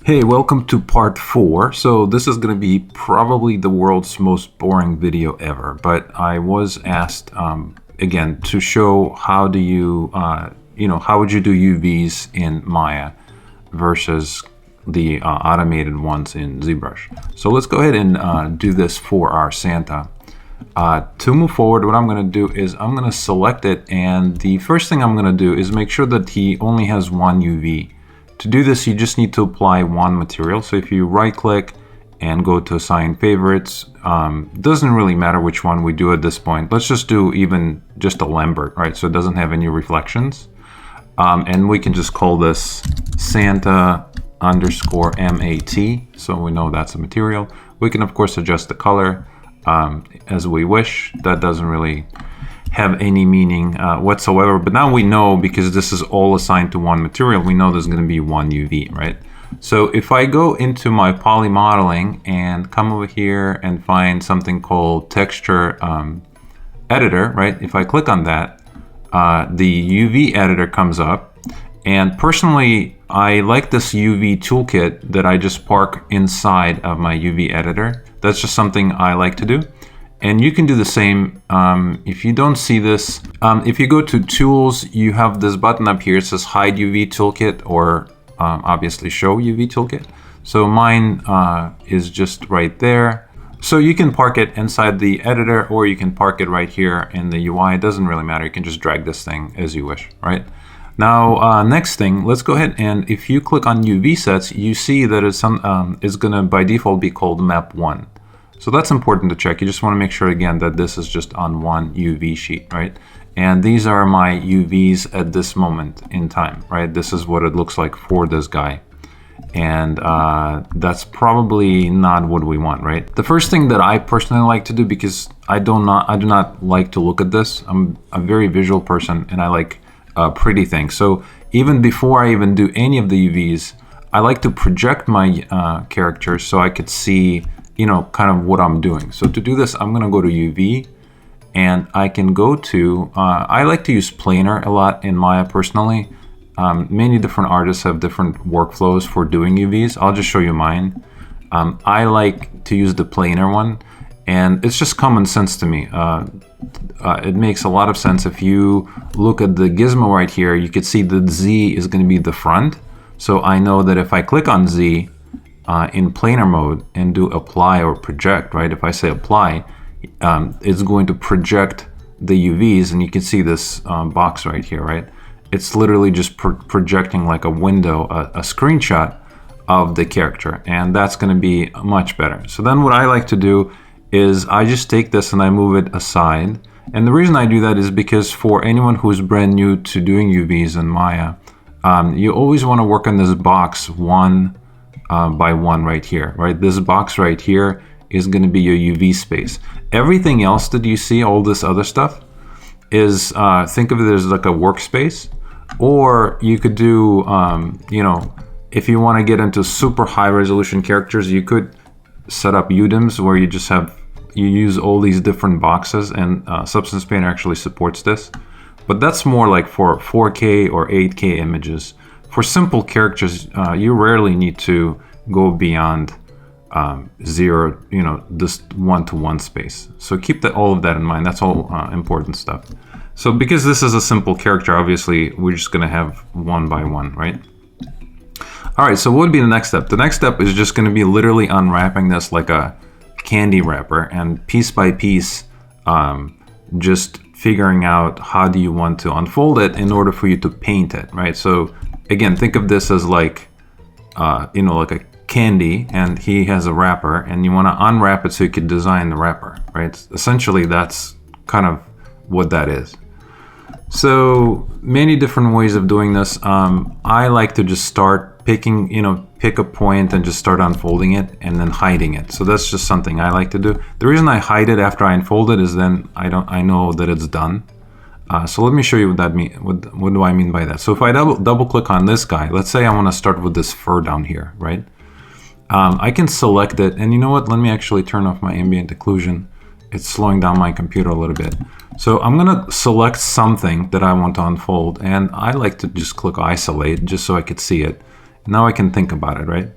Hey, welcome to part 4. So this is going to be probably the world's most boring video ever, but I was asked again to show how do you, how would you do UVs in Maya versus the automated ones in ZBrush. So let's go ahead and do this for our Santa. To move forward, what I'm going to do is I'm going to select it, and the first thing I'm going to do is make sure that he only has one UV. To do this, you just need to apply one material. So if you right click and go to assign favorites, doesn't really matter which one we do at this point. Let's just do even just a Lambert, right? So it doesn't have any reflections. And we can just call this Santa underscore MAT. So we know that's a material. We can of course adjust the color as we wish. That doesn't really have any meaning whatsoever, but now we know, because this is all assigned to one material, we know there's going to be one UV, right? So if I go into my poly modeling and come over here and find something called texture editor, right? If I click on that, the UV editor comes up, and personally I like this UV toolkit that I just park inside of my UV editor. That's just something I like to do. And you can do the same. If you don't see this, if you go to tools, you have this button up here. It says hide UV toolkit, or obviously show UV toolkit. So mine is just right there. So you can park it inside the editor, or you can park it right here in the UI. It doesn't really matter. You can just drag this thing as you wish, right? Now, next thing, let's go ahead, and if you click on UV sets, you see that it's gonna by default be called map 1. So that's important to check. You just want to make sure again that this is just on one UV sheet, right? And these are my UVs at this moment in time, right? This is what it looks like for this guy. And that's probably not what we want, right? The first thing that I personally like to do, because I do not like to look at this. I'm a very visual person, and I like pretty things. So even before I even do any of the UVs, I like to project my characters so I could see, kind of what I'm doing. So to do this, I'm going to go to UV, and I can go to, I like to use planar a lot in Maya personally. Many different artists have different workflows for doing UVs. I'll just show you mine. I like to use the planar one, and it's just common sense to me. It makes a lot of sense. If you look at the gizmo right here, you can see that Z is going to be the front. So I know that if I click on Z, in planar mode and do apply or project, right? If I say apply, it's going to project the UVs, and you can see this box right here, right? It's literally just projecting like a window, a screenshot of the character, and that's going to be much better. So then what I like to do is I just take this and I move it aside. And the reason I do that is because for anyone who's brand new to doing UVs in Maya, you always want to work on this box one by one right here, right? This box right here is going to be your UV space. Everything else that you see, all this other stuff, is think of it as like a workspace. Or you could do, if you want to get into super high resolution characters, you could set up UDIMs where you use all these different boxes, and Substance Painter actually supports this. But that's more like for 4K or 8K images. For simple characters, you rarely need to go beyond zero, this one-to-one space. So keep all of that in mind. That's all important stuff. So because this is a simple character, obviously we're just going to have one by one, right? All right, so what would be the next step? The next step is just going to be literally unwrapping this like a candy wrapper, and piece by piece, just figuring out how do you want to unfold it in order for you to paint it, right? So again, think of this as like, like a candy, and he has a wrapper, and you want to unwrap it so you could design the wrapper, right? Essentially, that's kind of what that is. So many different ways of doing this. I like to just start pick a point and just start unfolding it and then hiding it. So that's just something I like to do. The reason I hide it after I unfold it is then I know that it's done. So let me show you what that means. What do I mean by that? So if I double click on this guy, let's say I want to start with this fur down here, right? I can select it, and you know what? Let me actually turn off my ambient occlusion. It's slowing down my computer a little bit. So I'm gonna select something that I want to unfold, and I like to just click isolate just so I could see it. Now I can think about it, right?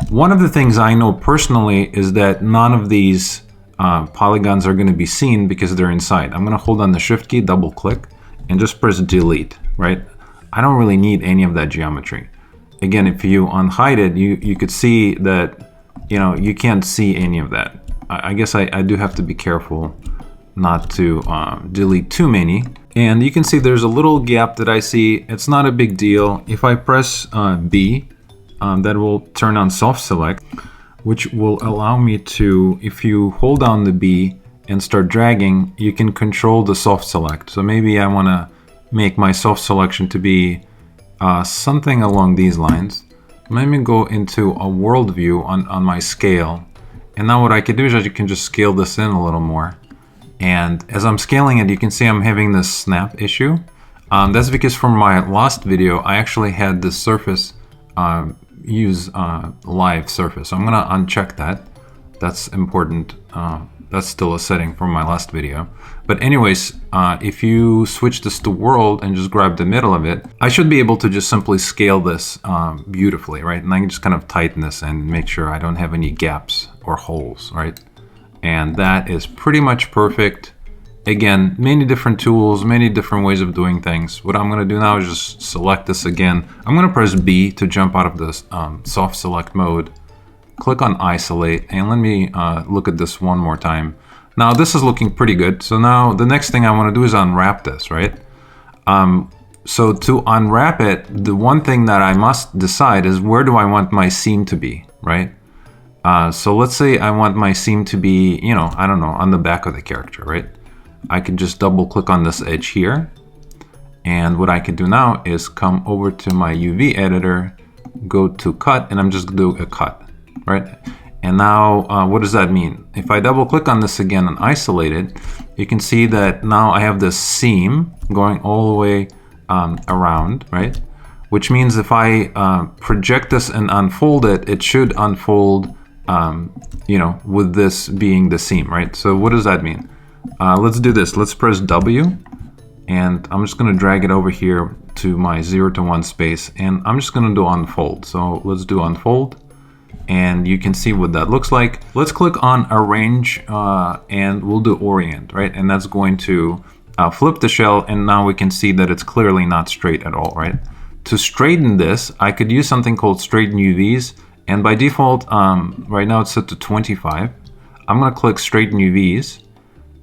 One of the things I know personally is that none of these polygons are going to be seen because they're inside. I'm going to hold on the Shift key, double click, and just press delete, right? I don't really need any of that geometry. Again, if you unhide it, you could see that, you know, you can't see any of that. I guess I do have to be careful not to delete too many. And you can see there's a little gap that I see. It's not a big deal. If I press B, that will turn on soft select, which will allow me to, if you hold down the B and start dragging, you can control the soft select. So maybe I want to make my soft selection to be something along these lines. Let me go into a world view on my scale. And now what I can do is I can just scale this in a little more. And as I'm scaling it, you can see I'm having this snap issue. That's because from my last video, I actually had this surface use live surface. So I'm gonna uncheck that. That's important. That's still a setting from my last video. But anyways, if you switch this to world and just grab the middle of it, I should be able to just simply scale this beautifully, right? And I can just kind of tighten this and make sure I don't have any gaps or holes, right? And that is pretty much perfect. Again, many different tools, many different ways of doing things. What I'm gonna do now is just select this again. I'm gonna press B to jump out of this soft select mode. Click on isolate, and let me look at this one more time. Now this is looking pretty good. So now the next thing I wanna do is unwrap this, right? So to unwrap it, the one thing that I must decide is where do I want my seam to be, right? So let's say I want my seam to be, you know, I don't know, on the back of the character, right? I can just double click on this edge here. And what I can do now is come over to my UV editor, go to cut, and I'm just gonna do a cut, right? And now what does that mean? If I double click on this again and isolate it, you can see that now I have this seam going all the way around, right? Which means if I project this and unfold it, it should unfold, you know, with this being the seam, right? So what does that mean? Let's do this. Let's press W, and I'm just going to drag it over here to my 0 to 1 space, and I'm just going to do unfold. So let's do unfold, and you can see what that looks like. Let's click on arrange, and we'll do orient, right? And that's going to flip the shell, and now we can see that it's clearly not straight at all, right? To straighten this, I could use something called straighten UVs, and by default, right now it's set to 25. I'm going to click straighten UVs,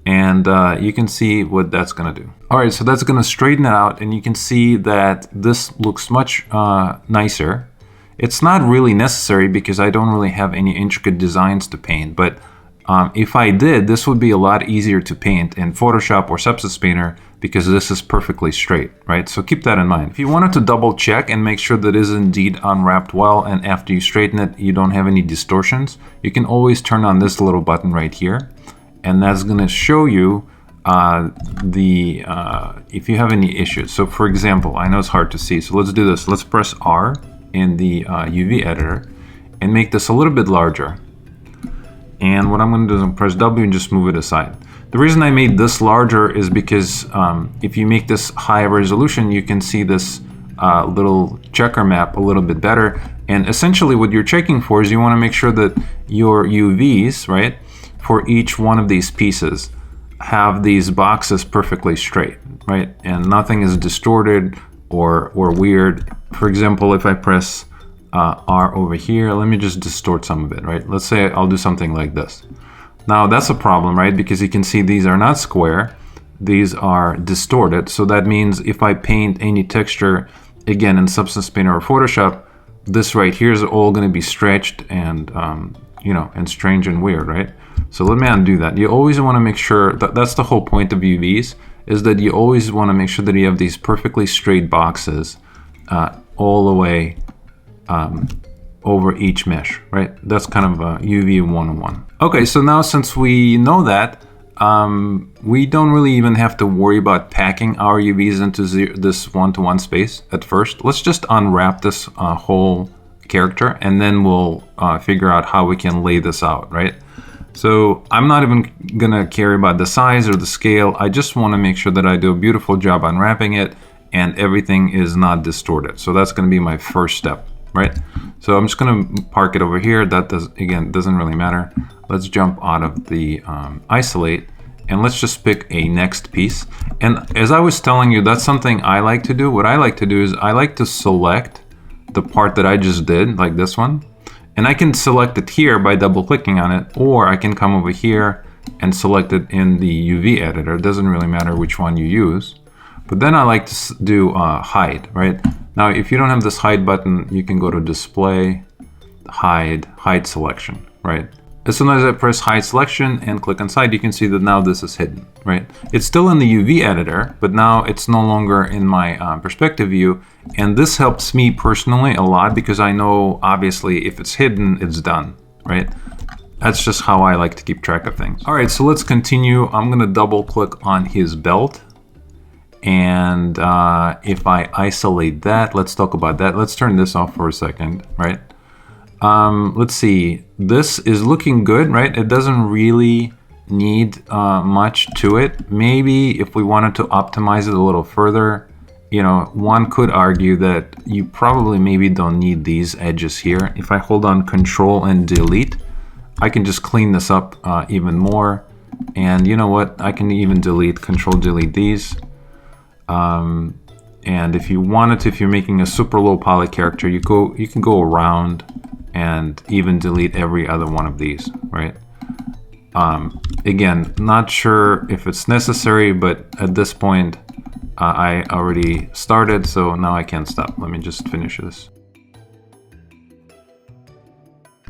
and you can see what that's going to do. All right, so that's going to straighten it out, and you can see that this looks much nicer. It's not really necessary because I don't really have any intricate designs to paint, but if I did, this would be a lot easier to paint in Photoshop or Substance Painter because this is perfectly straight, right? So keep that in mind. If you wanted to double check and make sure that it is indeed unwrapped well, and after you straighten it, you don't have any distortions, you can always turn on this little button right here. And that's going to show you if you have any issues. So for example, I know it's hard to see, so let's do this. Let's press R in the UV editor and make this a little bit larger. And what I'm going to do is press W and just move it aside. The reason I made this larger is because if you make this high resolution, you can see this little checker map a little bit better. And essentially what you're checking for is you want to make sure that your UVs, right, for each one of these pieces have these boxes perfectly straight, right? And nothing is distorted or weird. For example, if I press R over here, let me just distort some of it, right? Let's say I'll do something like this. Now that's a problem, right? Because you can see these are not square, these are distorted. So that means if I paint any texture, again in Substance Painter or Photoshop, this right here is all going to be stretched and you know, and strange and weird, right? So let me undo that. You always want to make sure that that's the whole point of UVs, is that you always want to make sure that you have these perfectly straight boxes all the way over each mesh, right? That's kind of a UV 101. Okay, so now since we know that, we don't really even have to worry about packing our UVs into this 1-to-1 space at first. Let's just unwrap this whole character, and then we'll figure out how we can lay this out, right? So I'm not even gonna care about the size or the scale. I just want to make sure that I do a beautiful job unwrapping it and everything is not distorted. So that's gonna be my first step. right? So I'm just gonna park it over here. That doesn't really matter. Let's jump out of the isolate, and let's just pick a next piece. And as I was telling you, that's something I like to do. What I like to do is I like to select the part that I just did, like this one, and I can select it here by double clicking on it, or I can come over here and select it in the UV editor. It doesn't really matter which one you use. But then I like to do hide, right? Now, if you don't have this hide button, you can go to display, hide selection, right? As soon as I press hide selection and click on side, you can see that now this is hidden, right? It's still in the UV editor, but now it's no longer in my perspective view. And this helps me personally a lot because I know, obviously, if it's hidden, it's done, right? That's just how I like to keep track of things. All right, so let's continue. I'm gonna double click on his belt. And if I isolate that, let's talk about that. Let's turn this off for a second, right? Let's see, this is looking good, right? It doesn't really need much to it. Maybe if we wanted to optimize it a little further, you know, one could argue that you probably maybe don't need these edges here. If I hold on Control and Delete, I can just clean this up even more. And you know what? I can even Control Delete these. And if you wanted to, if you're making a super low poly character, you can go around and even delete every other one of these, right? Again, not sure if it's necessary, but at this point, I already started, so now I can't stop. Let me just finish this.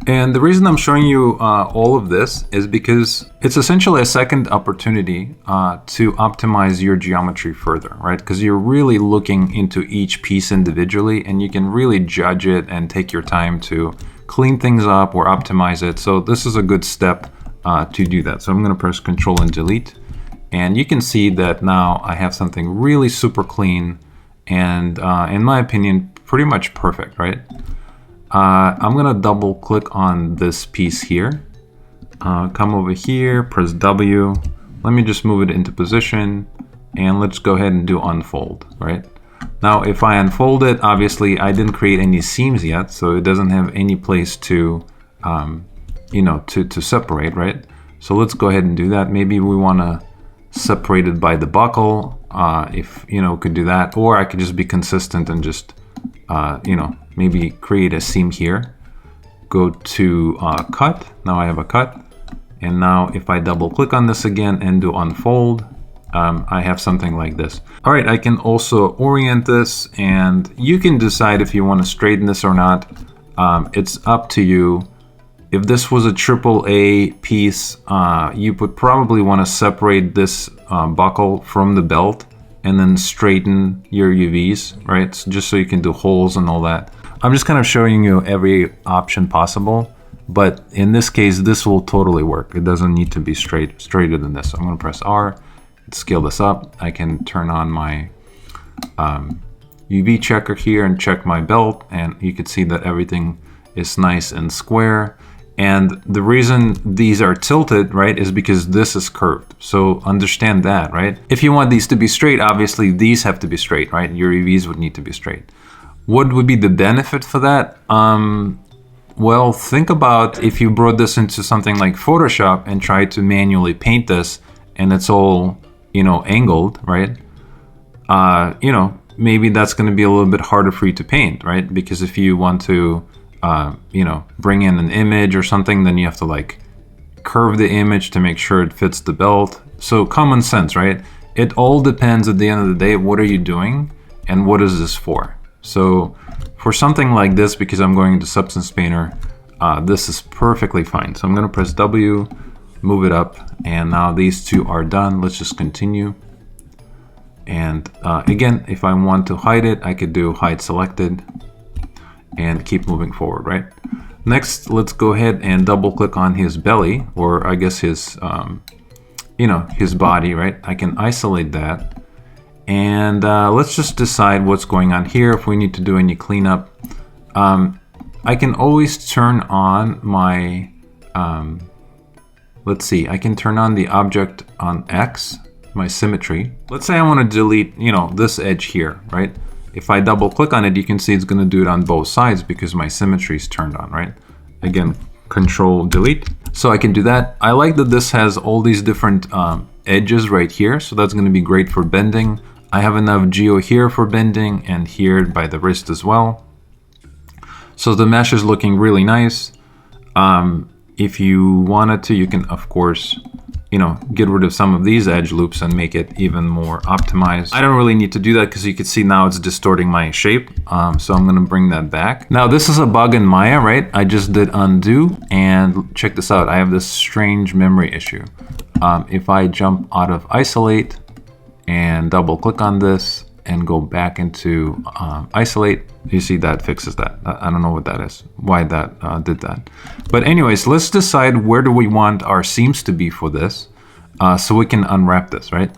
And the reason I'm showing you all of this is because it's essentially a second opportunity to optimize your geometry further, right? Because you're really looking into each piece individually, and you can really judge it and take your time to clean things up or optimize it. So this is a good step to do that. So I'm going to press Control and Delete, and you can see that now I have something really super clean and, in my opinion, pretty much perfect, right? I'm gonna double click on this piece here, come over here, press W, let me just move it into position, and let's go ahead and do unfold, right? Now if I unfold it, obviously I didn't create any seams yet, so it doesn't have any place to, you know, to separate, right? So let's go ahead and do that. Maybe we wanna separate it by the buckle, if, you know, could do that, or I could just be consistent and just, you know, maybe create a seam here, go to cut, now I have a cut, and now if I double click on this again and do unfold, I have something like this. All right, I can also orient this, and you can decide if you want to straighten this or not. It's up to you. If this was a AAA piece, you would probably want to separate this buckle from the belt and then straighten your UVs, right? So just so you can do holes and all that. I'm just kind of showing you every option possible, but in this case, this will totally work. It doesn't need to be straighter than this. So I'm gonna press R, scale this up. I can turn on my UV checker here and check my belt, and you can see that everything is nice and square. And the reason these are tilted, right, is because this is curved. So understand that, right? If you want these to be straight, obviously these have to be straight, right? Your UVs would need to be straight. What would be the benefit for that? Well, think about if you brought this into something like Photoshop and tried to manually paint this, and it's all, you know, angled, right? You know, maybe that's going to be a little bit harder for you to paint, right? Because if you want to, you know, bring in an image or something, then you have to like curve the image to make sure it fits the belt. So common sense, right? It all depends at the end of the day, what are you doing and what is this for? So for something like this, because I'm going into Substance Painter, this is perfectly fine. So I'm going to press W, move it up, and now these two are done. Let's just continue. And again, if I want to hide it, I could do hide selected and keep moving forward, right? Next, let's go ahead and double click on his belly, or I guess his, you know, his body, right? I can isolate that. And let's just decide what's going on here. If we need to do any cleanup, I can always turn on my, let's see, I can turn on the object on X, my symmetry. Let's say I want to delete, you know, this edge here, right? If I double click on it, you can see it's going to do it on both sides because my symmetry is turned on, right? Again, Control Delete. So I can do that. I like that this has all these different edges right here. So that's going to be great for bending. I have enough geo here for bending and here by the wrist as well. So the mesh is looking really nice. If you wanted to, you can, of course, you know, get rid of some of these edge loops and make it even more optimized. I don't really need to do that because you can see now it's distorting my shape. So I'm going to bring that back. Now this is a bug in Maya, right? I just did undo and check this out. I have this strange memory issue. If I jump out of isolate and double click on this and go back into isolate, you see that fixes that. I don't know what that is, why that did that. But anyways, let's decide where do we want our seams to be for this, so we can unwrap this, right?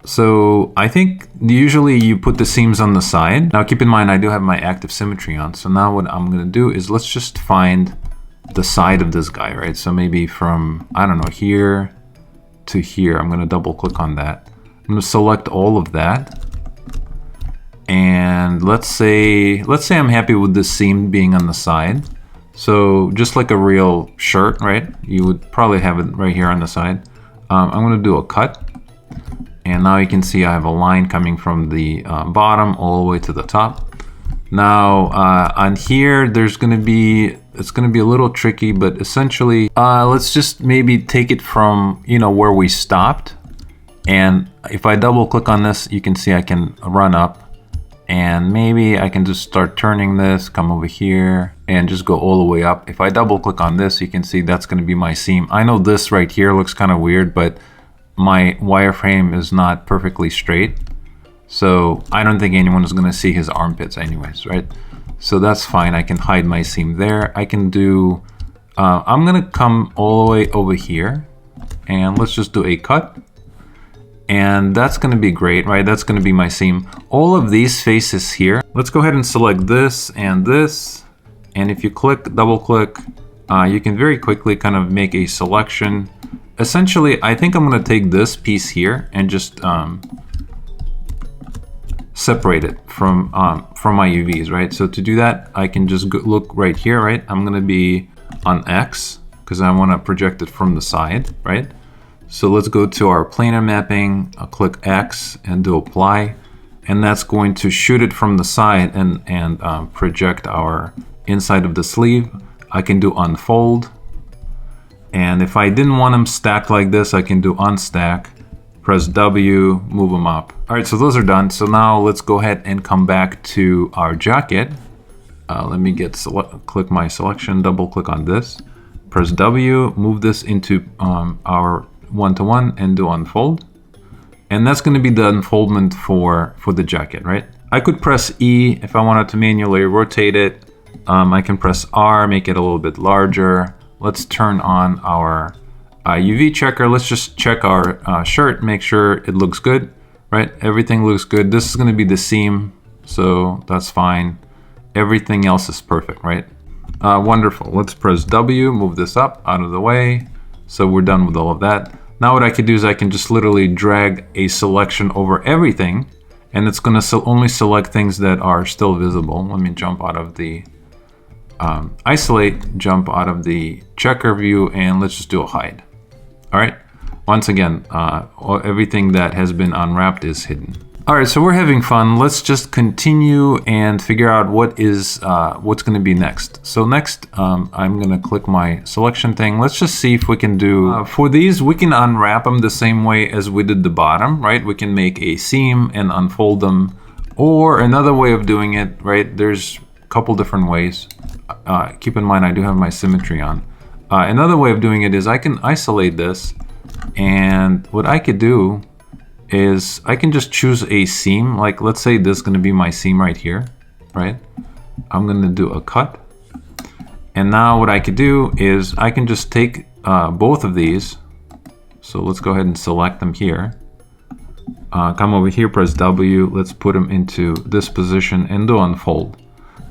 So I think usually you put the seams on the side. Now keep in mind, I do have my active symmetry on. So now what I'm gonna do is let's just find the side of this guy, right? So maybe from, I don't know, here to here. I'm gonna double click on that. I'm gonna select all of that. And let's say I'm happy with this seam being on the side. So just like a real shirt, right? You would probably have it right here on the side. I'm gonna do a cut. And now you can see I have a line coming from the bottom all the way to the top. Now on here, it's gonna be a little tricky, but essentially, let's just maybe take it from, you know, where we stopped. And if I double click on this, you can see I can run up. And maybe I can just start turning this, come over here, and just go all the way up. If I double click on this, you can see that's going to be my seam. I know this right here looks kind of weird, but my wireframe is not perfectly straight. So I don't think anyone is going to see his armpits anyways, right? So that's fine. I can hide my seam there. I can do, I'm going to come all the way over here, and let's just do a cut. And that's going to be great, right? That's going to be my seam. All of these faces here, let's go ahead and select this and this. And if you double click, you can very quickly kind of make a selection. Essentially, I think I'm going to take this piece here and just separate it from my UVs, right? So to do that, I can just look right here, right? I'm going to be on X because I want to project it from the side, right? So let's go to our planar mapping, I'll click X and do apply. And that's going to shoot it from the side and project our inside of the sleeve. I can do unfold. And if I didn't want them stacked like this, I can do unstack, press W, move them up. All right, so those are done. So now let's go ahead and come back to our jacket. Let me click my selection, double click on this, press W, move this into our one-to-one and do unfold. And that's going to be the unfoldment for the jacket, right? I could press E if I wanted to manually rotate it. I can press R, make it a little bit larger. Let's turn on our UV checker. Let's just check our shirt, make sure it looks good, right? Everything looks good. This is going to be the seam, so that's fine. Everything else is perfect, right? Wonderful. Let's press W, move this up out of the way. So we're done with all of that. Now what I could do is I can just literally drag a selection over everything, and it's going to only select things that are still visible. Let me jump out of the isolate, jump out of the checker view, and let's just do a hide. All right. Once again, everything that has been unwrapped is hidden. All right, so we're having fun. Let's just continue and figure out what's going to be next. So next, I'm going to click my selection thing. Let's just see if we can do, for these, we can unwrap them the same way as we did the bottom, right? We can make a seam and unfold them. Or another way of doing it, right? There's a couple different ways. Keep in mind, I do have my symmetry on. Another way of doing it is I can isolate this. And what I could do is I can just choose a seam. Like, let's say this is going to be my seam right here, right? I'm going to do a cut. And now what I could do is I can just take both of these. So let's go ahead and select them here. Come over here, press W. Let's put them into this position and do unfold.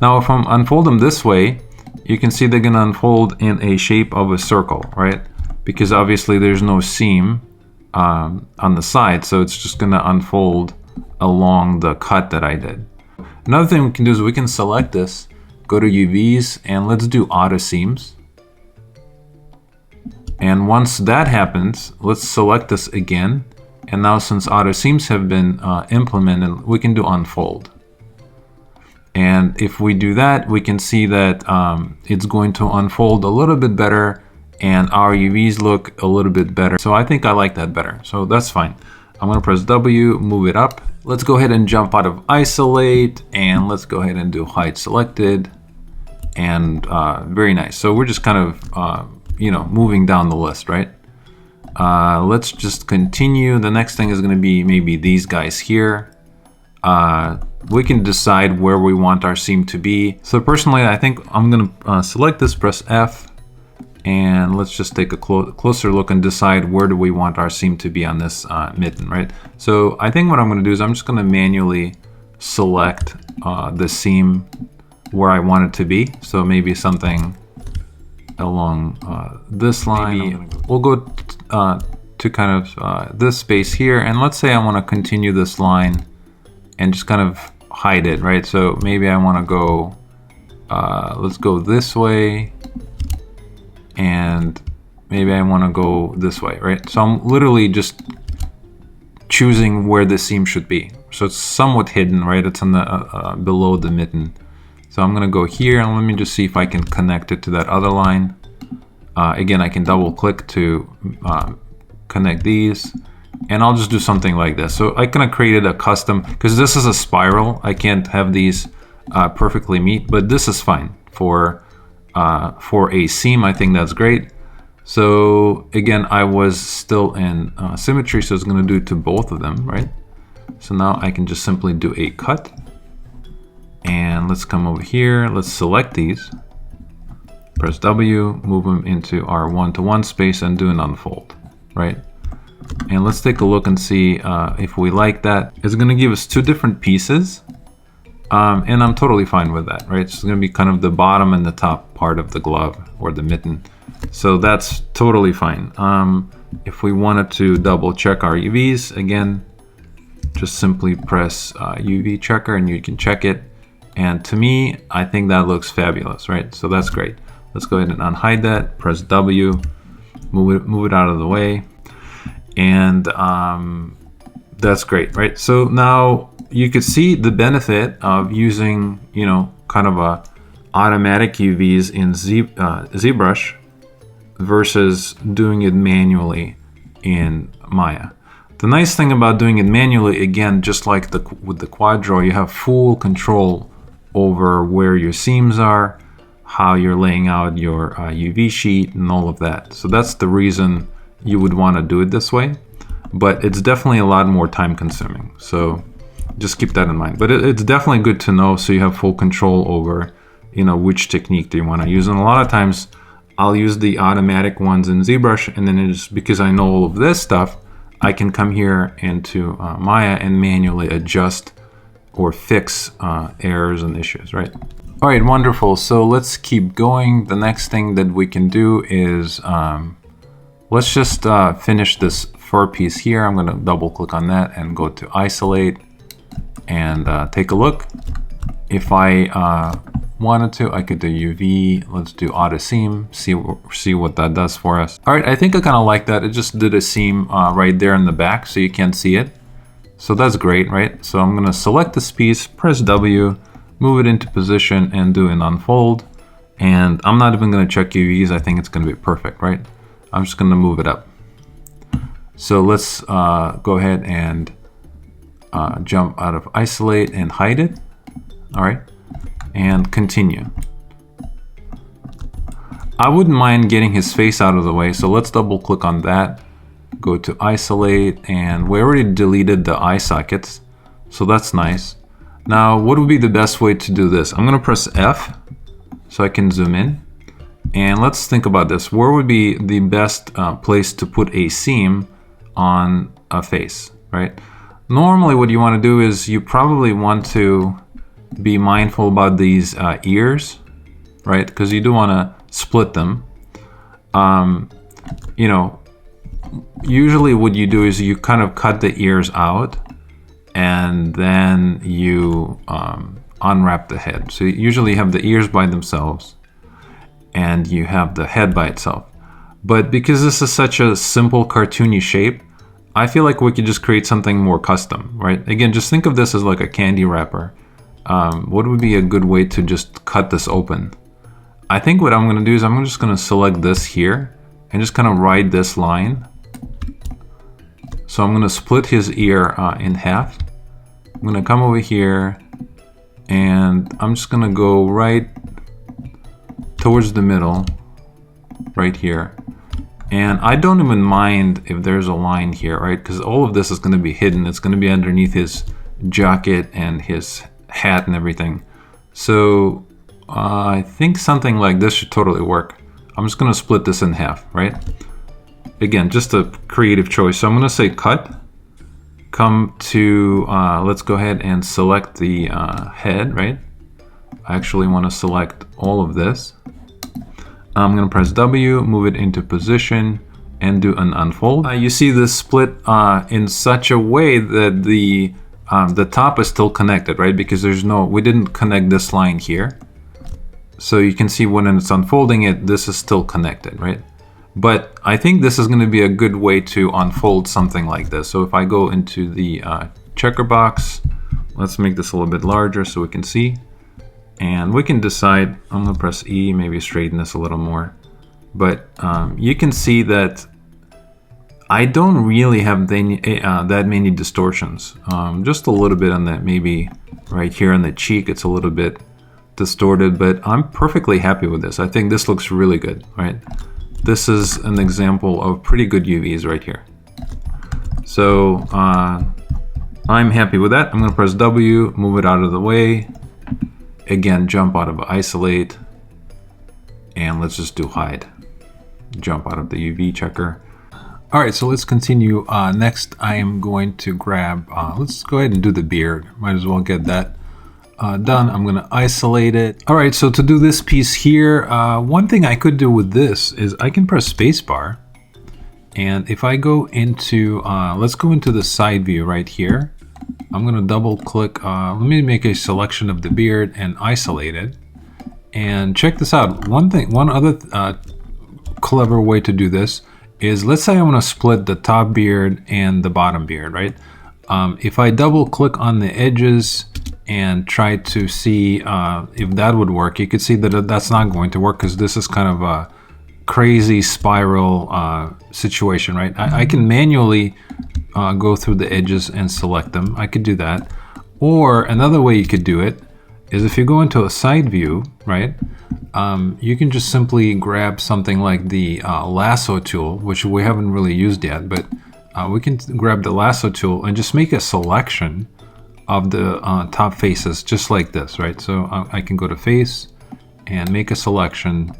Now, if I unfold them this way, you can see they're going to unfold in a shape of a circle, right? Because obviously there's no seam on the side, so it's just going to unfold along the cut that I did. Another thing we can do is we can select this, go to UVs, and let's do auto seams. And once that happens, let's select this again. And now since auto seams have been implemented, we can do unfold. And if we do that, we can see that it's going to unfold a little bit better and our UVs look a little bit better. So I think I like that better. So that's fine. I'm gonna press W, move it up. Let's go ahead and jump out of isolate and let's go ahead and do hide selected. And very nice. So we're just kind of, you know, moving down the list, right? Let's just continue. The next thing is gonna be maybe these guys here. We can decide where we want our seam to be. So personally, I think I'm gonna select this, press F, and let's just take a closer look and decide where do we want our seam to be on this mitten, right? So I think what I'm gonna do is I'm just gonna manually select the seam where I want it to be. So maybe something along this line. We'll go to kind of this space here, and let's say I wanna continue this line and just kind of hide it, right? So maybe I want to go, let's go this way, and maybe I want to go this way, right? So I'm literally just choosing where the seam should be. So it's somewhat hidden, right? It's on the below the mitten. So I'm gonna go here and let me just see if I can connect it to that other line. Again, I can double click to connect these. And I'll just do something like this. So I kind of created a custom, because this is a spiral. I can't have these perfectly meet, but this is fine for a seam. I think that's great. So again, I was still in symmetry, so it's going to do it to both of them, right? So now I can just simply do a cut. And let's come over here. Let's select these. Press W, move them into our one-to-one space and do an unfold, right? And let's take a look and see if we like that. It's going to give us two different pieces. And I'm totally fine with that, right? It's going to be kind of the bottom and the top part of the glove or the mitten. So that's totally fine. If we wanted to double check our UVs, again, just simply press UV checker and you can check it. And to me, I think that looks fabulous, right? So that's great. Let's go ahead and unhide that, press W, move it out of the way. And that's great, right? So now you could see the benefit of using, you know, kind of a automatic UVs in ZBrush versus doing it manually in Maya. The nice thing about doing it manually, again, just like with the quad draw, you have full control over where your seams are, how you're laying out your UV sheet and all of that. So that's the reason you would want to do it this way, but it's definitely a lot more time consuming. So just keep that in mind. But it's definitely good to know so you have full control over, you know, which technique do you want to use. And a lot of times I'll use the automatic ones in ZBrush, and then it's because I know all of this stuff, I can come here into Maya and manually adjust or fix errors and issues, right? All right, wonderful. So let's keep going. The next thing that we can do is let's just finish this fur piece here. I'm going to double click on that and go to isolate and take a look. If I wanted to, I could do UV. Let's do auto seam, see what that does for us. All right, I think I kind of like that. It just did a seam right there in the back so you can't see it. So that's great, right? So I'm going to select this piece, press W, move it into position and do an unfold. And I'm not even going to check UVs. I think it's going to be perfect, right? I'm just going to move it up. So let's go ahead and jump out of isolate and hide it. All right, and continue. I wouldn't mind getting his face out of the way. So let's double click on that. Go to isolate, and we already deleted the eye sockets. So that's nice. Now, what would be the best way to do this? I'm going to press F so I can zoom in. And let's think about this. Where would be the best place to put a seam on a face, right? Normally what you want to do is you probably want to be mindful about these ears, right? Because you do want to split them. You know, usually what you do is you kind of cut the ears out and then you unwrap the head. So you usually have the ears by themselves and you have the head by itself. But because this is such a simple cartoony shape, I feel like we could just create something more custom, right? Again, just think of this as like a candy wrapper. What would be a good way to just cut this open? I think what I'm gonna do is I'm just gonna select this here and just kind of ride this line. So I'm gonna split his ear in half. I'm gonna come over here and I'm just gonna go right towards the middle, right here. And I don't even mind if there's a line here, right? Because all of this is going to be hidden. It's going to be underneath his jacket and his hat and everything. So I think something like this should totally work. I'm just going to split this in half, right? Again, just a creative choice. So I'm going to say cut. Come to, let's go ahead and select the head, right? I actually want to select all of this. I'm going to press W, move it into position, and do an unfold. You see this split in such a way that the top is still connected, right? Because we didn't connect this line here. So you can see when it's unfolding it, this is still connected, right? But I think this is going to be a good way to unfold something like this. So if I go into the checker box, let's make this a little bit larger so we can see. And we can decide, I'm going to press E, maybe straighten this a little more. But you can see that I don't really have that many distortions. Just a little bit on that, maybe right here on the cheek, it's a little bit distorted, but I'm perfectly happy with this. I think this looks really good, right? This is an example of pretty good UVs right here. So I'm happy with that. I'm going to press W, move it out of the way. Again, jump out of isolate, and let's just do hide. Jump out of the UV checker. All right, so let's continue. Next, I am going to grab, let's go ahead and do the beard. Might as well get that done. I'm gonna isolate it. All right, so to do this piece here, one thing I could do with this is I can press spacebar. And if I go into, let's go into the side view right here. I'm going to double click, let me make a selection of the beard and isolate it. And check this out. One other clever way to do this is, let's say I want to split the top beard and the bottom beard, right? If I double click on the edges and try to see if that would work, you could see that that's not going to work because this is kind of a crazy spiral situation, right? I can manually go through the edges and select them. I could do that. Or another way you could do it is if you go into a side view, right? You can just simply grab something like the lasso tool, which we haven't really used yet, but we can grab the lasso tool and just make a selection of the top faces just like this, right? So I can go to face and make a selection,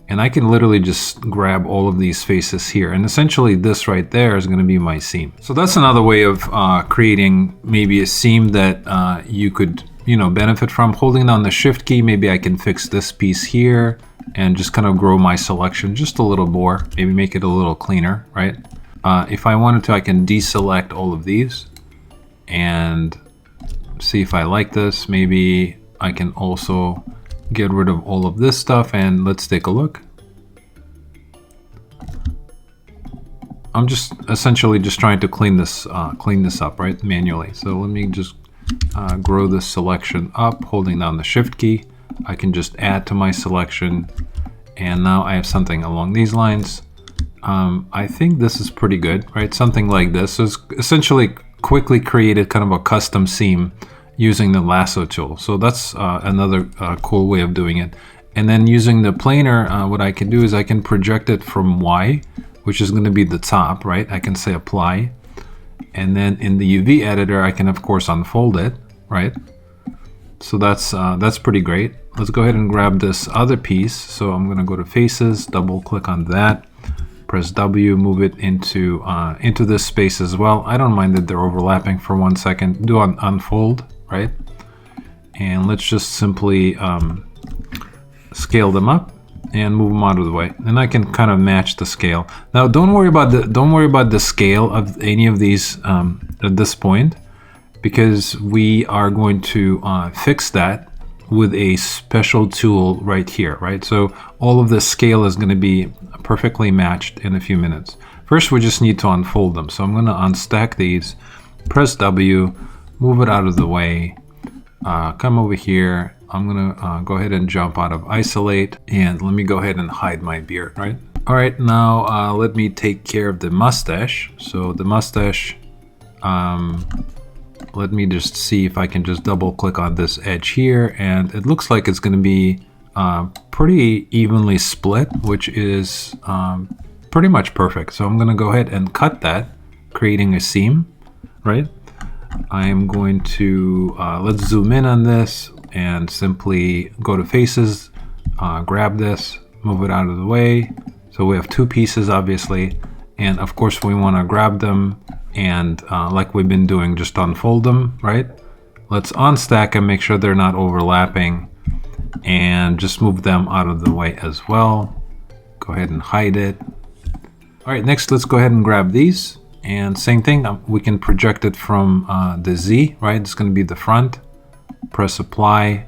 and I can literally just grab all of these faces here. And essentially this right there is going to be my seam. So that's another way of creating maybe a seam that you could, benefit from. Holding down the shift key, maybe I can fix this piece here and just kind of grow my selection just a little more, maybe make it a little cleaner, right? If I wanted to, I can deselect all of these and see if I like this. Maybe I can also get rid of all of this stuff, and let's take a look. I'm just essentially just trying to clean this up, right, manually. So let me just grow this selection up, holding down the shift key. I can just add to my selection, and now I have something along these lines. I think this is pretty good, right? Something like this. So it's essentially quickly created kind of a custom seam using the lasso tool. So that's another cool way of doing it. And then using the planer, what I can do is I can project it from Y, which is going to be the top, right? I can say apply. And then in the UV editor, I can of course unfold it, right? So that's pretty great. Let's go ahead and grab this other piece. So I'm going to go to faces, double click on that, press W, move it into this space as well. I don't mind that they're overlapping for 1 second. Do an unfold, right? And let's just simply scale them up and move them out of the way, and I can kind of match the scale. Now don't worry about the scale of any of these at this point. because we are going to fix that with a special tool right here, right? So all of the scale is going to be perfectly matched in a few minutes. First, we just need to unfold them. So I'm going to unstack these, press W, move it out of the way, come over here. I'm going to go ahead and jump out of isolate, and let me go ahead and hide my beard, right? All right, now let me take care of the mustache. So the mustache, let me just see if I can just double click on this edge here, and it looks like it's going to be pretty evenly split, which is pretty much perfect. So I'm going to go ahead and cut that, creating a seam, right? I am going to, let's zoom in on this and simply go to faces, grab this, move it out of the way. So we have two pieces, obviously, and of course we want to grab them and like we've been doing, just unfold them, right? Let's unstack and make sure they're not overlapping, and just move them out of the way as well. Go ahead and hide it. All right, next let's go ahead and grab these, and same thing, we can project it from the Z, right? It's going to be the front. Press apply.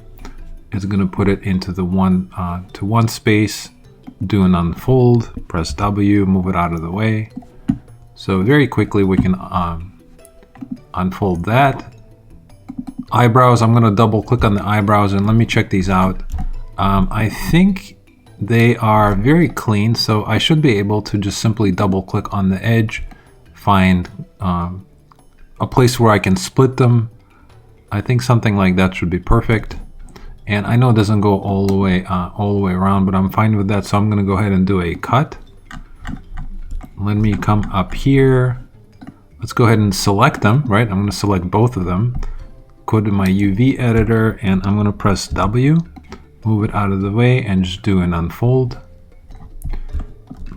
It's going to put it into the one to one space. Do an unfold. Press W, move it out of the way. So very quickly we can unfold that. Eyebrows, I'm going to double click on the eyebrows and let me check these out. I think they are very clean, so I should be able to just simply double click on the edge, find a place where I can split them. I think something like that should be perfect. And I know it doesn't go all the way around, but I'm fine with that. So I'm going to go ahead and do a cut. Let me come up here. Let's go ahead and select them, right? I'm going to select both of them. Go to my UV editor, and I'm going to press W, move it out of the way, and just do an unfold.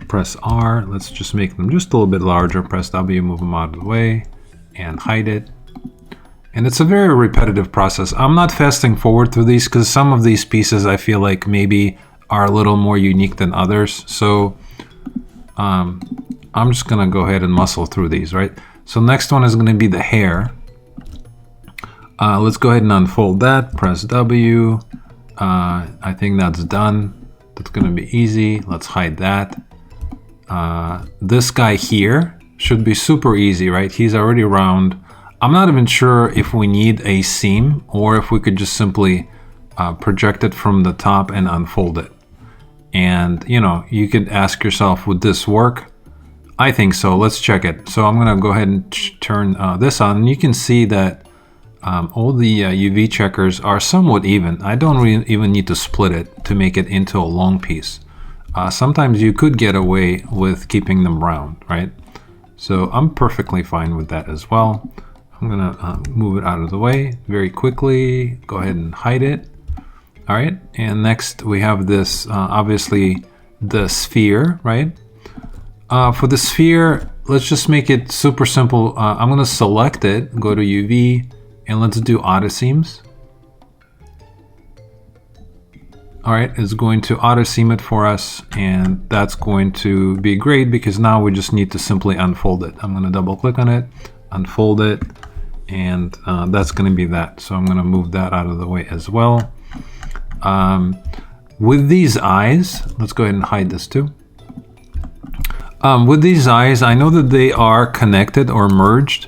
Press R. Let's just make them just a little bit larger. Press W, move them out of the way, and hide it. And it's a very repetitive process. I'm not fasting forward through these because some of these pieces I feel like maybe are a little more unique than others. So I'm just gonna go ahead and muscle through these, right? So next one is gonna be the hair. Let's go ahead and unfold that, press W. I think that's done. That's gonna be easy. Let's hide that. This guy here should be super easy, right? He's already round. I'm not even sure if we need a seam or if we could just simply project it from the top and unfold it. And you know, you could ask yourself, would this work? I think so. Let's check it. So I'm gonna go ahead and turn this on, and you can see that all the UV checkers are somewhat even. I don't really even need to split it to make it into a long piece. Sometimes you could get away with keeping them round, right? So I'm perfectly fine with that as well. I'm gonna move it out of the way very quickly. Go ahead and hide it. All right, and next we have this, obviously the sphere, right? For the sphere, let's just make it super simple. I'm gonna select it, go to UV, and let's do auto seams. All right, it's going to auto seam it for us, and that's going to be great because now we just need to simply unfold it. I'm gonna double click on it, unfold it, and that's going to be that. So I'm going to move that out of the way as well. With these eyes, let's go ahead and hide this too. With these eyes, I know that they are connected or merged,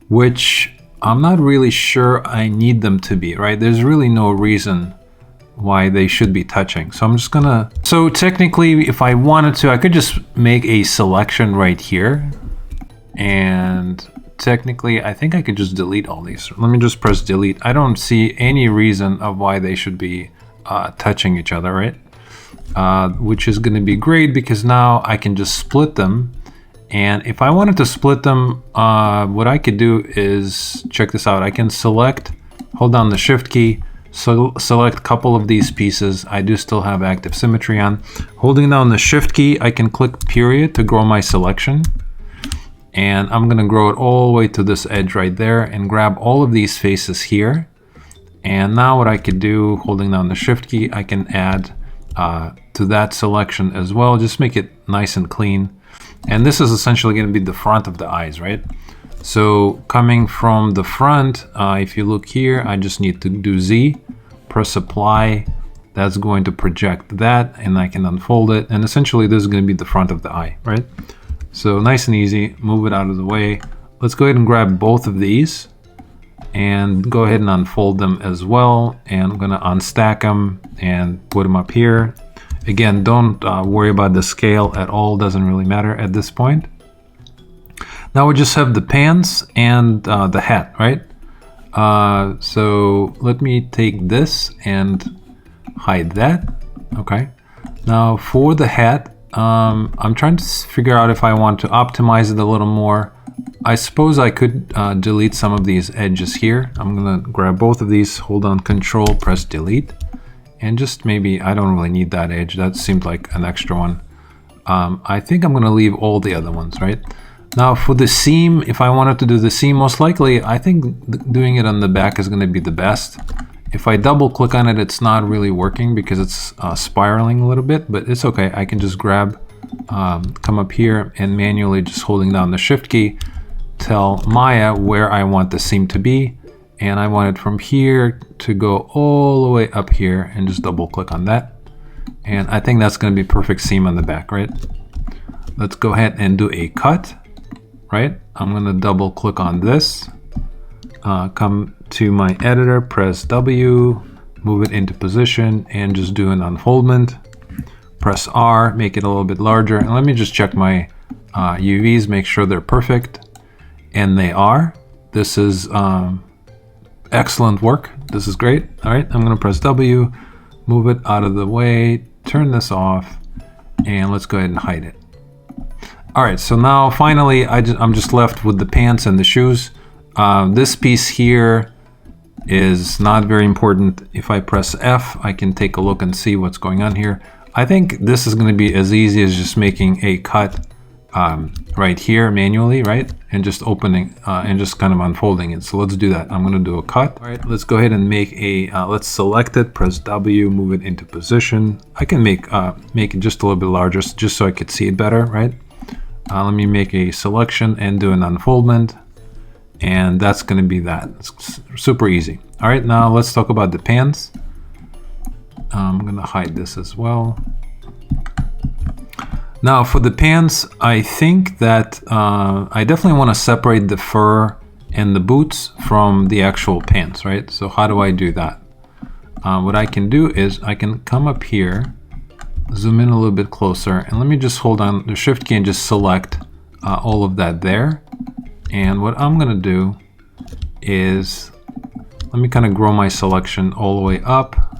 which I'm not really sure I need them to be, right? There's really no reason why they should be touching. So I'm just gonna, so technically if I wanted to, I could just make a selection right here, and technically I think I could just delete all these. Let me just press delete. I don't see any reason of why they should be touching each other, right? Which is going to be great because now I can just split them. And if I wanted to split them, what I could do is, check this out. I can select, hold down the shift key, so select a couple of these pieces. I do still have active symmetry on. Holding down the shift key, I can click period to grow my selection. And I'm gonna grow it all the way to this edge right there and grab all of these faces here. And now what I could do, holding down the shift key, I can add to that selection as well. Just make it nice and clean. And this is essentially gonna be the front of the eyes, right? So coming from the front, if you look here, I just need to do Z, press apply. That's going to project that, and I can unfold it. And essentially this is going to be the front of the eye, right? So nice and easy, move it out of the way. Let's go ahead and grab both of these and go ahead and unfold them as well. And I'm going to unstack them and put them up here. Again, don't worry about the scale at all, doesn't really matter at this point. Now we just have the pants and the hat, right? So let me take this and hide that. Okay. Now for the hat, I'm trying to figure out if I want to optimize it a little more. I suppose I could delete some of these edges here. I'm gonna grab both of these, hold on Control, press delete, and just maybe, I don't really need that edge. That seemed like an extra one. I think I'm gonna leave all the other ones, right? Now for the seam, if I wanted to do the seam, most likely I think doing it on the back is gonna be the best. If I double click on it, it's not really working because it's spiraling a little bit, but it's okay. I can just grab, come up here and manually just holding down the Shift key, tell Maya where I want the seam to be. And I want it from here to go all the way up here, and just double click on that. And I think that's gonna be perfect seam on the back, right? Let's go ahead and do a cut, right? I'm gonna double click on this, come to my editor, press W, move it into position, and just do an unfoldment. Press R, make it a little bit larger, and let me just check my UVs, make sure they're perfect, and they are. This is excellent work. This is great. All right, I'm gonna press W, move it out of the way, turn this off, and let's go ahead and hide it. All right, so now finally I'm just left with the pants and the shoes. This piece here is not very important. If I press F, I can take a look and see what's going on here. I think this is going to be as easy as just making a cut right here manually, right? And just opening and just kind of unfolding it. So let's do that. I'm going to do a cut. All right, let's go ahead and make a, let's select it, press W, move it into position. I can make it just a little bit larger just so I could see it better, right? Let me make a selection and do an unfoldment. And that's going to be that. It's super easy. All right, now let's talk about the pants. I'm going to hide this as well. Now for the pants, I think that I definitely want to separate the fur and the boots from the actual pants, right? So how do I do that? What I can do is I can come up here, zoom in a little bit closer, and let me just hold on the Shift key and just select all of that there. And what I'm gonna do is, let me kind of grow my selection all the way up,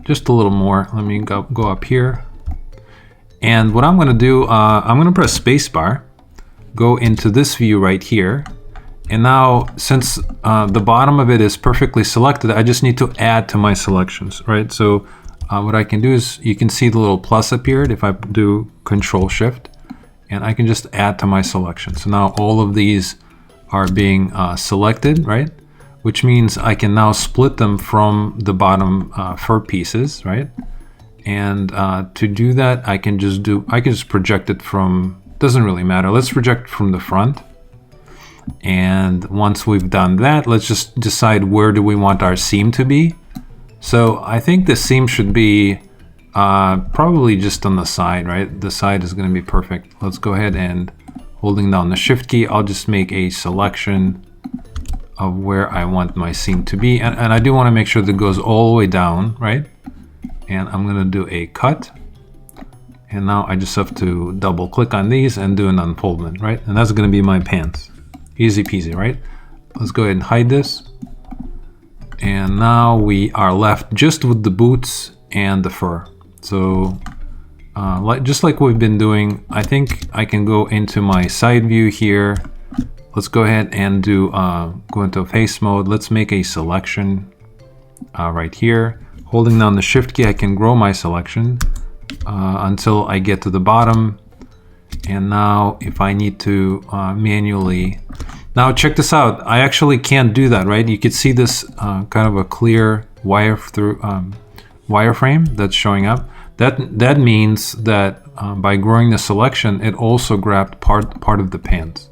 just a little more. Let me go up here. And what I'm gonna do, I'm gonna press spacebar, go into this view right here. And now, since the bottom of it is perfectly selected, I just need to add to my selections, right? So what I can do is, you can see the little plus appeared if I do Control Shift. And I can just add to my selection. So now all of these are being selected, right? Which means I can now split them from the bottom fur pieces, right? And to do that, I can just project it from, doesn't really matter. Let's project from the front. And once we've done that, let's just decide where do we want our seam to be. So I think the seam should be probably just on the side, right? The side is going to be perfect. Let's go ahead and holding down the Shift key, I'll just make a selection of where I want my seam to be. And I do want to make sure that it goes all the way down, right? And I'm going to do a cut. And now I just have to double click on these and do an unfoldment, right? And that's going to be my pants. Easy peasy, right? Let's go ahead and hide this. And now we are left just with the boots and the fur. So just like we've been doing, I think I can go into my side view here. Let's go ahead and do go into face mode. Let's make a selection right here. Holding down the Shift key, I can grow my selection until I get to the bottom. And now if I need to manually, now check this out. I actually can't do that, right? You could see this kind of a clear wireframe that's showing up. That means that by growing the selection, it also grabbed part of the pants.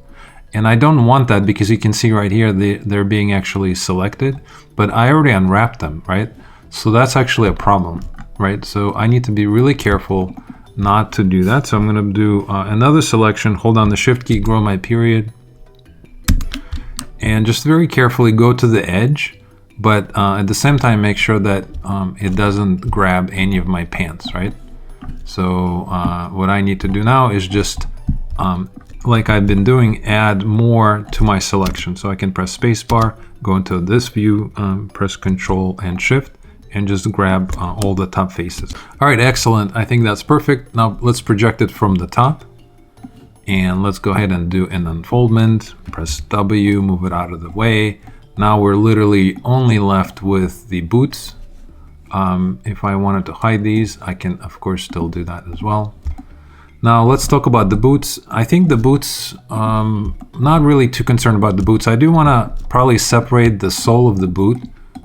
And I don't want that because you can see right here they're being actually selected, but I already unwrapped them, right? So that's actually a problem, right? So I need to be really careful not to do that. So I'm going to do another selection, hold down the shift key, grow my period, and just very carefully go to the edge, but at the same time make sure that it doesn't grab any of my pants, right? So what I need to do now is just like I've been doing, add more to my selection. So I can press spacebar, go into this view, press Control and Shift, and just grab all the top faces. All right, excellent. I think that's perfect. Now let's project it from the top. And let's go ahead and do an unfoldment. Press W, move it out of the way. Now we're literally only left with the boots. If I wanted to hide these, I can of course still do that as well. Now let's talk about the boots. I think the boots, not really too concerned about the boots. I do want to probably separate the sole of the boot.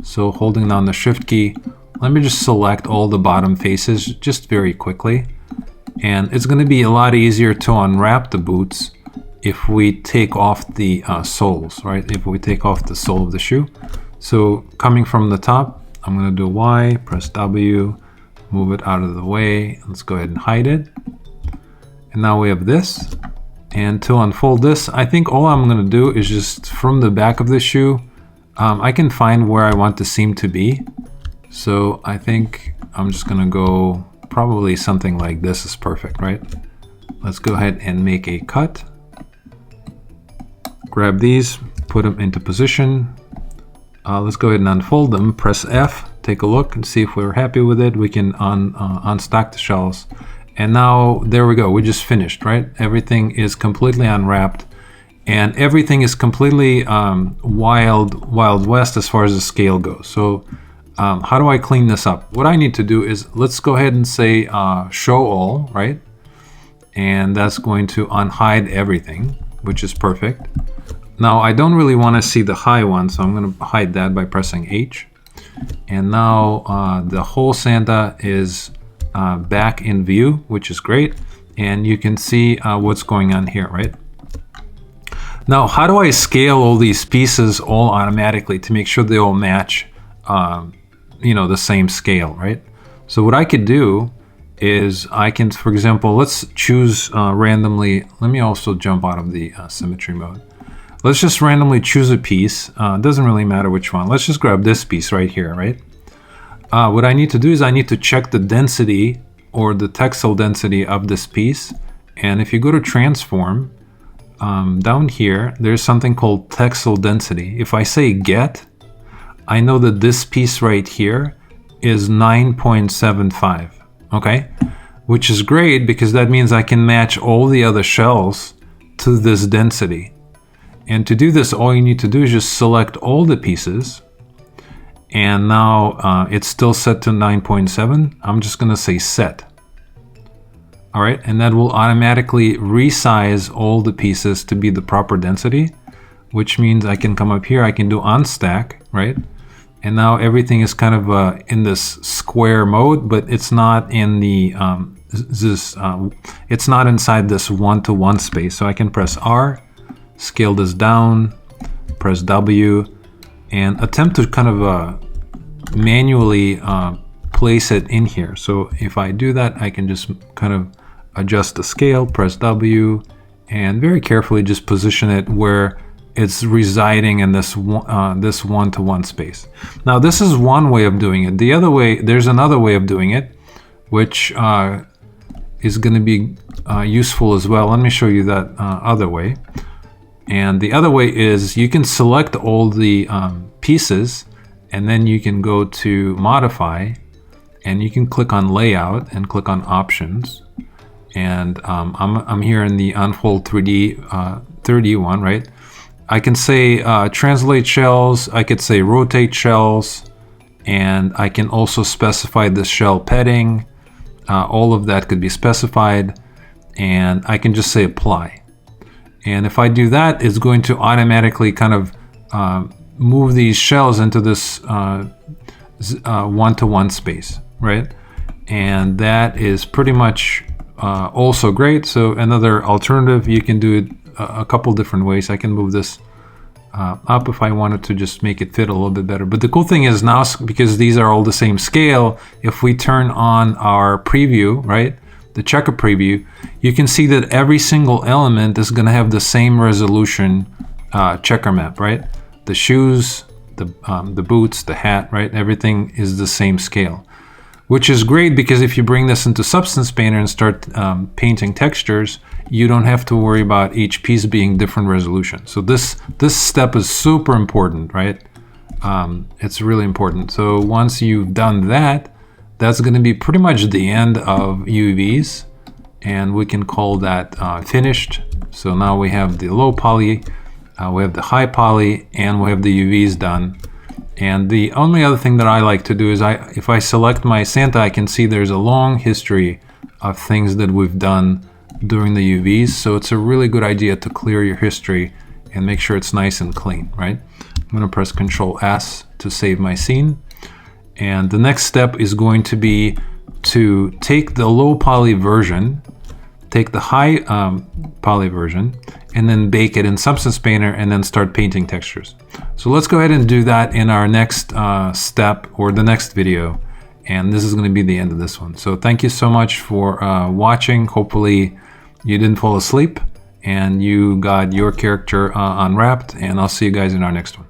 So holding down the shift key, let me just select all the bottom faces just very quickly. And it's going to be a lot easier to unwrap the boots if we take off the soles, right? If we take off the sole of the shoe. So coming from the top, I'm going to do Y, press W, move it out of the way. Let's go ahead and hide it. And now we have this. And to unfold this, I think all I'm going to do is just from the back of the shoe, I can find where I want the seam to be. So I think I'm just going to go probably something like this is perfect, right? Let's go ahead and make a cut. Grab these, put them into position. Let's go ahead and unfold them. Press F, take a look and see if we're happy with it. We can unstack the shells. And now there we go. We just finished, right? Everything is completely unwrapped. And everything is completely Wild West as far as the scale goes. So how do I clean this up? What I need to do is let's go ahead and say show all, right? And that's going to unhide everything, which is perfect. Now I don't really want to see the high one, so I'm going to hide that by pressing H. And now the whole Santa is back in view, which is great. And you can see what's going on here, right? Now, how do I scale all these pieces all automatically to make sure they all match, the same scale, right? So what I could do is I can, for example, let's choose randomly. Let me also jump out of the symmetry mode. Let's just randomly choose a piece. It doesn't really matter which one. Let's just grab this piece right here, right? What I need to do is I need to check the density or the textile density of this piece. And if you go to transform, down here, there's something called textile density. If I say get, I know that this piece right here is 9.75, okay? Which is great because that means I can match all the other shells to this density. And to do this, all you need to do is just select all the pieces. And now it's still set to 9.7. I'm just gonna say set. All right, and that will automatically resize all the pieces to be the proper density, which means I can come up here, I can do unstack, right? And now everything is kind of in this square mode, but it's not in the it's not inside this one-to-one space. So I can press R, scale this down, press W, and attempt to kind of manually place it in here. So if I do that, I can just kind of adjust the scale, press W, and very carefully just position it where it's residing in this one-to-one space. Now this is one way of doing it. The other way, there's another way of doing it, which is going to be useful as well. Let me show you that other way. And the other way is you can select all the pieces, and then you can go to modify, and you can click on layout and click on options. And I'm here in the unfold 3D one, right? I can say translate shells, I could say rotate shells, and I can also specify the shell padding. All of that could be specified, and I can just say apply. And if I do that, it's going to automatically kind of move these shells into this one-to-one space, right? And that is pretty much also great. So another alternative, you can do it a couple different ways. I can move this up if I wanted to just make it fit a little bit better. But the cool thing is now, because these are all the same scale, if we turn on our preview, right, the checker preview, you can see that every single element is going to have the same resolution checker map, right? The shoes, the boots, the hat, right? Everything is the same scale, which is great because if you bring this into Substance Painter and start painting textures, you don't have to worry about each piece being different resolution. So this step is super important, right? It's really important. So once you've done that, that's going to be pretty much the end of UVs, and we can call that finished. So now we have the low poly, we have the high poly, and we have the UVs done. And the only other thing that I like to do is if I select my Santa, I can see there's a long history of things that we've done during the UVs. So it's a really good idea to clear your history and make sure it's nice and clean, right? I'm going to press Control S to save my scene. And the next step is going to be to take the low poly version, take the high poly version, and then bake it in Substance Painter and then start painting textures. So let's go ahead and do that in our next step or the next video. And this is going to be the end of this one. So thank you so much for watching. Hopefully you didn't fall asleep and you got your character unwrapped, and I'll see you guys in our next one.